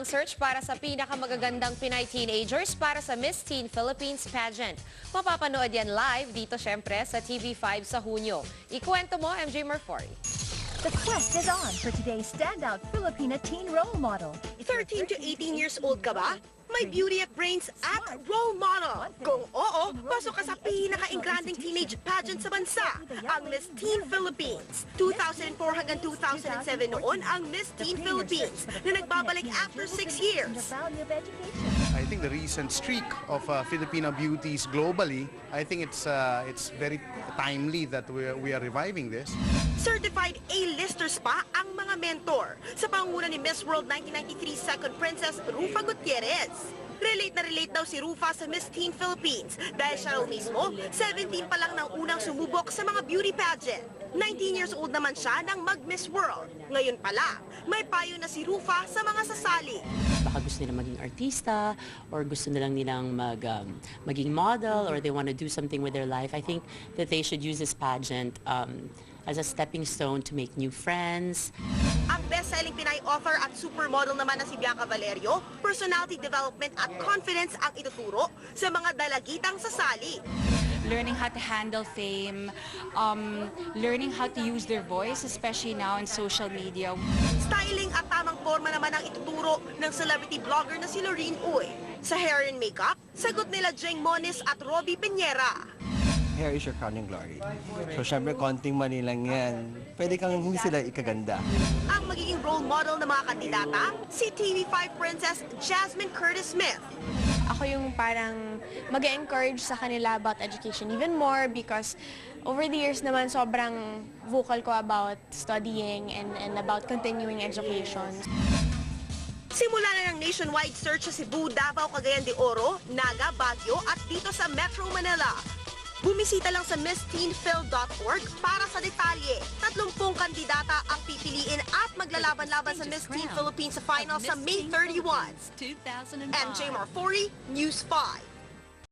Search para sa pinakamagagandang Pinay teenagers para sa Miss Teen Philippines pageant. Mapapanood yan live dito syempre sa TV5 sa Hunyo. Ikwento mo, MJ Murphy. The quest is on for today's standout Filipina teen role model. 13 to 18 years old ka ba? May beauty at brains at role model. Kung oo, pasok ka sa pinaka-ingranding teenage pageant sa bansa, ang Miss Teen Philippines. 2004 hanggang 2007 noon ang Miss Teen Philippines na nagbabalik after 6 years. The value of education. I think the recent streak of Filipina beauties globally, I think it's very timely that we are reviving this. Certified A-listers pa ang mga mentor sa pangunguna ni Miss World 1993 Second Princess Rufa Gutierrez. Relate na relate daw si Rufa sa Miss Teen Philippines dahil siya raw mismo 17 pa lang nang unang sumubok sa mga beauty pageant. 19 years old naman siya nang mag-Miss World. Ngayon pala, may payo na si Rufa sa mga sasali. Baka gusto nilang maging artista or gusto nilang maging model or they want to do something with their life. I think that they should use this pageant as a stepping stone to make new friends. Ang best-selling Pinay author at supermodel naman na si Bianca Valerio, personality development at confidence ang ituturo sa mga dalagitang sasali. Learning how to handle fame, learning how to use their voice, especially now in social media. Styling at tamang forma naman ang ituturo ng celebrity blogger na si Lorene Uy. Sa hair and makeup, sagot nila Jeng Moniz at Robbie Peñera. Hair is your crowning glory. So, syempre, konting mani lang yan. Pwede kang hindi sila ikaganda. Ang magiging role model ng mga kandidata, si TV5 Princess Jasmine Curtis Smith. Ako yung parang mag-encourage sa kanila about education even more because over the years naman sobrang vocal ko about studying and about continuing education. Simula na ng nationwide search sa Cebu, Davao, Cagayan de Oro, Naga, Baguio at dito sa Metro Manila. Bumisita lang sa missteenphil.org para sa detalye. 30 kandidata ang pipiliin at maglalaban-laban sa Miss Teen Philippines sa final sa May 31. MJ Marfori, News 5.